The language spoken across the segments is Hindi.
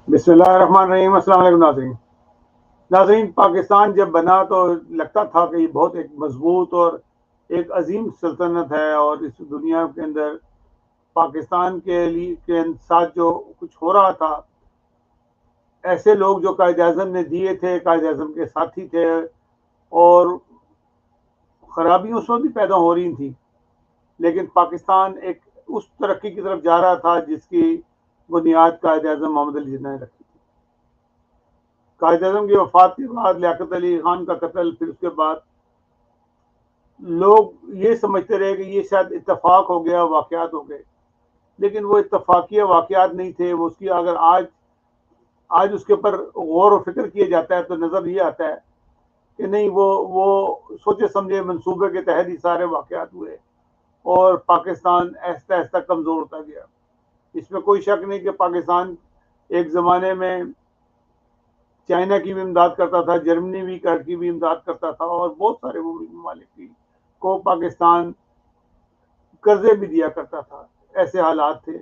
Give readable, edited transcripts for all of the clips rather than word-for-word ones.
बिस्मिल्लाहिर्रहमानिर्रहीम। अस्सलाम वालेकुम नाज़रीन। नाज़रीन, पाकिस्तान जब बना तो लगता था कि ये बहुत एक मजबूत और एक अजीम सल्तनत है और इस दुनिया के अंदर पाकिस्तान के साथ जो कुछ हो रहा था, ऐसे लोग जो कायद-ए-आज़म ने दिए थे, कायद-ए-आज़म के साथी थे और खराबियाँ उस वक़्त भी पैदा हो रही थी, लेकिन पाकिस्तान एक उस तरक्की की तरफ जा रहा था जिसकी बुनियाद कायद-ए-आज़म मोहम्मद अली जिन्ना ने रखी थी। कायद-ए-आज़म की वफ़ात के बाद लियाकत अली खान का कत्ल, फिर उसके बाद लोग ये समझते रहे कि ये शायद इत्तेफ़ाक हो गया, वाक़यात हो गए, लेकिन वो इत्तेफ़ाकिया वाक़यात नहीं थे। वो उसकी अगर आज आज उसके ऊपर गौर और फ़िक्र किया जाता है तो नज़र ये आता है कि नहीं, वो सोचे-समझे मंसूबे के तहत ही सारे वाक़यात हुए और पाकिस्तान आहिस्ता-आहिस्ता कमज़ोर होता गया। इसमें कोई शक नहीं कि पाकिस्तान एक ज़माने में चाइना की भी इमदाद करता था, जर्मनी भी की भी इमदाद करता था और बहुत सारे वो ममालिक की को पाकिस्तान कर्जे भी दिया करता था। ऐसे हालात थे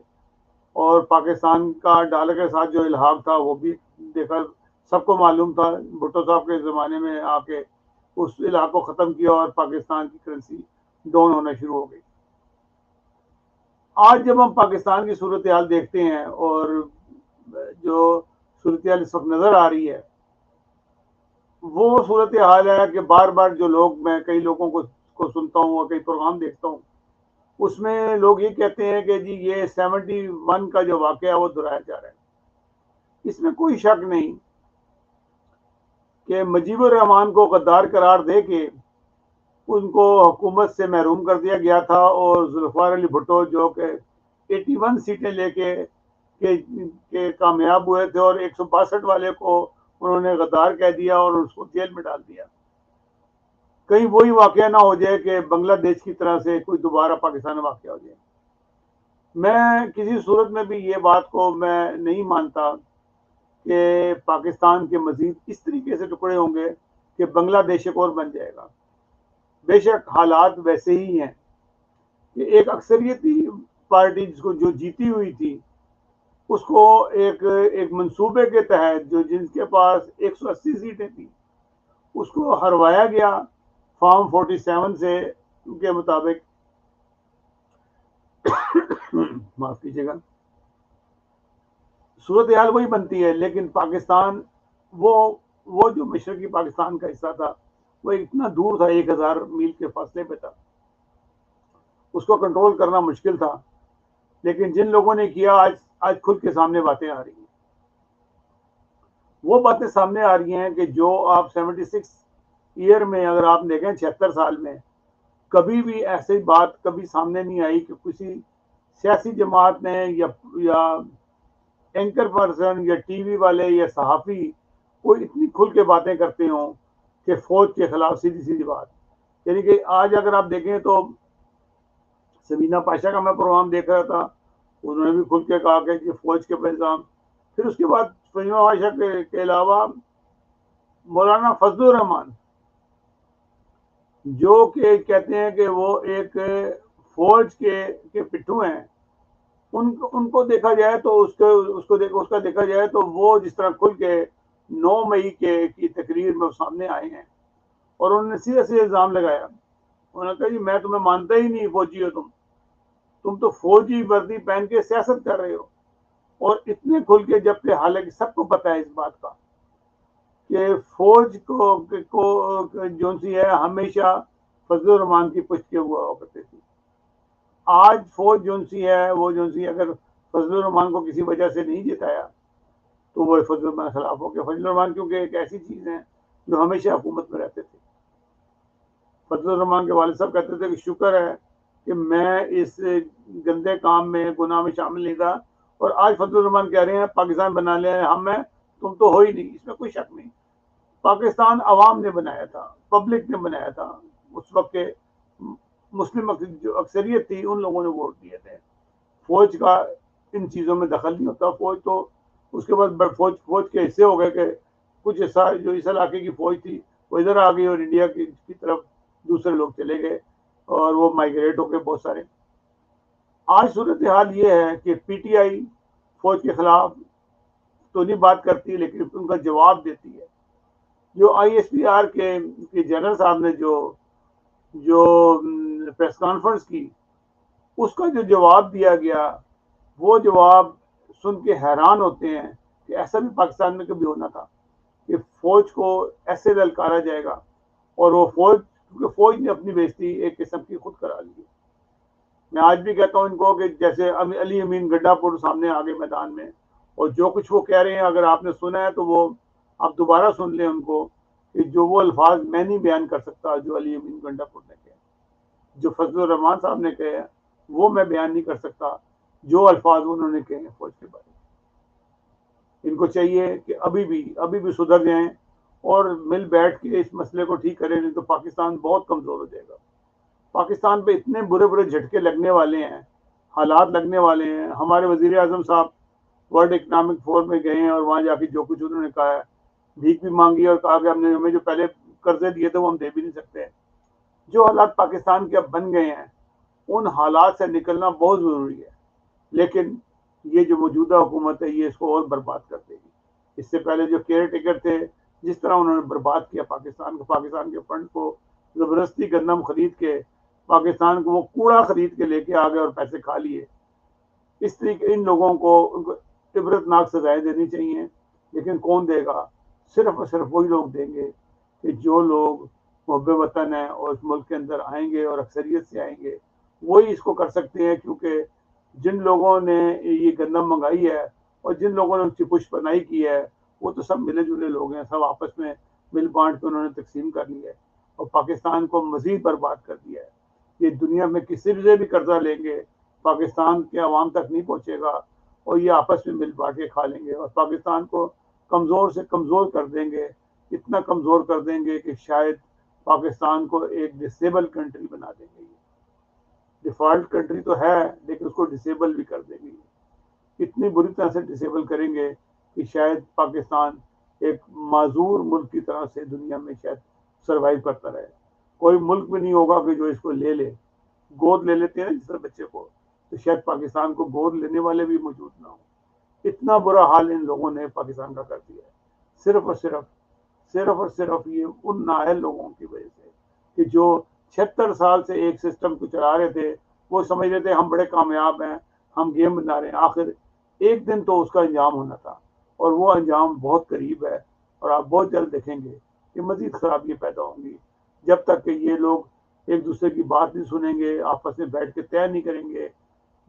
और पाकिस्तान का डॉलर के साथ जो इल्हाक था वो भी देखा, सबको मालूम था। भुट्टो साहब के ज़माने में आके उस इलाक़ को ख़त्म किया और पाकिस्तान की करेंसी डाउन होना शुरू हो गई। आज जब हम पाकिस्तान की सूरत हाल देखते हैं और जो सूरत हाल इस वक्त नज़र आ रही है, वो सूरत हाल है कि बार बार जो लोग, मैं कई लोगों को सुनता हूँ और कई प्रोग्राम देखता हूँ, उसमें लोग ये कहते हैं कि जी ये 71 का जो वाक़या है वो दोहराया जा रहा है। इसमें कोई शक नहीं कि मुजीबुर रहमान को गद्दार करार दे के उनको हुकूमत से महरूम कर दिया गया था और जुल्फ़िकार अली भुट्टो जो कि 81 सीटें लेके के कामयाब हुए थे और 162 वाले को उन्होंने गद्दार कह दिया और उसको जेल में डाल दिया। कहीं वही वाक़या ना हो जाए कि बांग्लादेश की तरह से कोई दोबारा पाकिस्तान में वाक़या हो जाए। मैं किसी सूरत में भी ये बात को मैं नहीं मानता कि पाकिस्तान के मज़ीद इस तरीके से टुकड़े होंगे कि बांग्लादेश एक और बन जाएगा। बेशक हालात वैसे ही हैं कि एक अक्सरियती पार्टी जिसको जो जीती हुई थी, उसको एक एक मंसूबे के तहत जो जिनके पास 180 सीटें थी, उसको हरवाया गया फॉर्म 47 से के मुताबिक। माफ़ कीजिएगा, सूरत हाल वही बनती है, लेकिन पाकिस्तान वो वो जो मशरकी पाकिस्तान का हिस्सा था, वो इतना दूर था, 1000 मील के फासले पे था, उसको कंट्रोल करना मुश्किल था। लेकिन जिन लोगों ने किया, आज आज खुद के सामने बातें आ रही हैं। वो बातें सामने आ रही हैं कि जो आप 76 ईयर में अगर आप देखें, 76 साल में कभी भी ऐसी बात कभी सामने नहीं आई कि किसी सियासी जमात ने या एंकर पर्सन या टीवी वाले या सहाफ़ी कोई इतनी खुल के बातें करते हों कि फ़ौज के खिलाफ सीधी-सीधी बात। यानी कि आज अगर आप देखें तो सबीना पाशा का मैं प्रोग्राम देख रहा था, उन्होंने भी खुल के कहा कि फ़ौज के पैगाम। फिर उसके बाद सबीना पाशा के अलावा मौलाना फजलुर रहमान, जो कि कहते हैं कि वो एक फ़ौज के पिट्ठू हैं, उनको देखा जाए तो उसका देखा जाए तो वो जिस तरह खुल के 9 मई के की तकरीर में सामने आए हैं और उन्होंने सीधे-सीधे इल्ज़ाम लगाया। उन्होंने कहा जी मैं तुम्हें मानता ही नहीं, फौजी हो तुम तो फौजी वर्दी पहन के सियासत कर रहे हो। और इतने खुल के, जबकि हालांकि सबको पता है इस बात का कि फौज को जो सी है हमेशा फजलुर रहमान की पुष्ट के हुआ करती थी। आज फौज जो सी है वो जो सी अगर फजलुर रहमान को किसी वजह से नहीं जिताया तो वो फजलुर रहमान के खिलाफ हो गया। फजलुर रहमान क्योंकि एक ऐसी चीज है जो हमेशा हुकूमत में रहते थे। फजलुर रहमान के वालिद साहब कहते थे कि शुक्र है कि मैं इस गंदे काम में, गुनाह में शामिल नहीं था। और आज फजलुर रहमान कह रहे हैं पाकिस्तान बना लिया है हम हैं, तुम तो हो ही नहीं। इसमें कोई शक नहीं, पाकिस्तान अवाम ने बनाया था, पब्लिक ने बनाया था। उस वक्त के मुस्लिम जो अक्सरियत थी उन लोगों ने वोट दिए थे। फौज का इन चीज़ों में दखल नहीं होता। फौज तो उसके बाद फौज के हिस्से हो गए कि कुछ हिस्सा जो इस इलाके की फौज थी वो इधर आ गई और इंडिया की तरफ दूसरे लोग चले गए और वो माइग्रेट हो गए बहुत सारे। आज सूरत हाल ये है कि पीटीआई फौज के खिलाफ तो नहीं बात करती, लेकिन उनका जवाब देती है। जो ISPR के जनरल साहब ने जो जो प्रेस कॉन्फ्रेंस की, उसका जो जवाब दिया गया, वो जवाब सुन के हैरान होते हैं कि ऐसा भी पाकिस्तान में कभी होना था कि फौज को ऐसे ललकारा जाएगा। और वो फौज, क्योंकि फौज ने अपनी बेइज्जती एक किस्म की खुद करा ली। मैं आज भी कहता हूँ इनको कि जैसे अली अमीन गड्ढापुर सामने आ गए मैदान में, और जो कुछ वो कह रहे हैं, अगर आपने सुना है तो वो आप दोबारा सुन लें उनको, कि जो वो अल्फाज मैं नहीं बयान कर सकता जो अली अमीन गंडापुर ने कहे, जो फजलुर रहमान साहब ने कहे, वो मैं बयान नहीं कर सकता जो अल्फाज उन्होंने कहे हैं फौज के बारे में। इनको चाहिए कि अभी भी सुधर जाएं और मिल बैठ के इस मसले को ठीक करें, नहीं तो पाकिस्तान बहुत कमजोर हो जाएगा। पाकिस्तान पे इतने बुरे बुरे झटके लगने वाले हैं, हालात लगने वाले हैं। हमारे वजीर आजम साहब वर्ल्ड इकनॉमिक फोरम में गए हैं और वहां जाके जो कुछ उन्होंने कहा है, भीख भी मांगी और कहा कि हमने हमें जो पहले कर्जे दिए थे वो हम दे भी नहीं सकते। जो हालात पाकिस्तान के अब बन गए हैं, उन हालात से निकलना बहुत जरूरी है। लेकिन ये जो मौजूदा हुकूमत है, ये इसको और बर्बाद कर देगी। इससे पहले जो केयर टेकर थे, जिस तरह उन्होंने बर्बाद किया पाकिस्तान के फंड को, जबरदस्ती गंदम खरीद के पाकिस्तान को वो कूड़ा खरीद के लेके आ गए और पैसे खा लिए। इस तरीके इन लोगों को इबरतनाक सजाएं देनी चाहिए, लेकिन कौन देगा? सिर्फ और सिर्फ वही लोग देंगे कि जो लोग मुहब्बे वतन है और इस मुल्क के अंदर आएंगे और अक्सरियत से आएंगे, वही इसको कर सकते हैं। क्योंकि जिन लोगों ने ये गंदम मंगाई है और जिन लोगों ने उसकी पुष्पनाई की है, वो तो सब मिले जुले लोग हैं, सब आपस में मिल बांट के उन्होंने तकसीम कर लिया है और पाकिस्तान को मजीद बर्बाद कर दिया है। ये दुनिया में किसी से भी कर्जा लेंगे, पाकिस्तान के अवाम तक नहीं पहुंचेगा और ये आपस में मिल बांट के खा लेंगे और पाकिस्तान को कमज़ोर से कमज़ोर कर देंगे। इतना कमज़ोर कर देंगे कि शायद पाकिस्तान को एक डिसेबल कंट्री बना देंगे। डिफॉल्ट कंट्री तो है, लेकिन उसको डिसेबल भी कर देंगे। इतनी बुरी तरह से डिसेबल करेंगे कि शायद पाकिस्तान एक माजूर मुल्क की तरह से दुनिया में शायद सरवाइव करता रहे। कोई मुल्क भी नहीं होगा कि जो इसको ले ले। गोद ले लेते हैं जिस तरह बच्चे को, तो शायद पाकिस्तान को गोद लेने वाले भी मौजूद ना हो। इतना बुरा हाल इन लोगों ने पाकिस्तान का कर दिया है, सिर्फ और सिर्फ ये उन नाअहल लोगों की वजह से कि जो 76 साल से एक सिस्टम को चला रहे थे। वो समझ रहे थे हम बड़े कामयाब हैं, हम गेम बना रहे हैं। आखिर एक दिन तो उसका अंजाम होना था और वो अंजाम बहुत करीब है और आप बहुत जल्द देखेंगे कि मजीद खराबियां पैदा होंगी। जब तक कि ये लोग एक दूसरे की बात नहीं सुनेंगे, आपस में बैठ के तय नहीं करेंगे,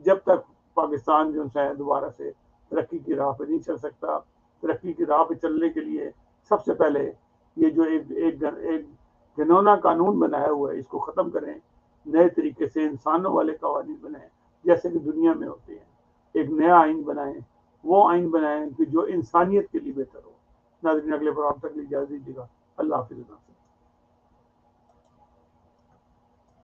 जब तक पाकिस्तान जो है दोबारा से तरक्की की राह पर नहीं चल सकता। तरक्की की राह पर चलने के लिए सबसे पहले ये जो एक घिनौना कानून बनाया हुआ है, इसको ख़त्म करें। नए तरीके से इंसानों वाले कवानीन बनाएं जैसे कि दुनिया में होते हैं। एक नया आइन बनाएं, वो आइन बनाएं कि जो इंसानियत के लिए बेहतर हो। नाज़रीन, अगले प्रोग्राम तक इजाज़त दीजिएगा। अल्लाह हाफ़िज़।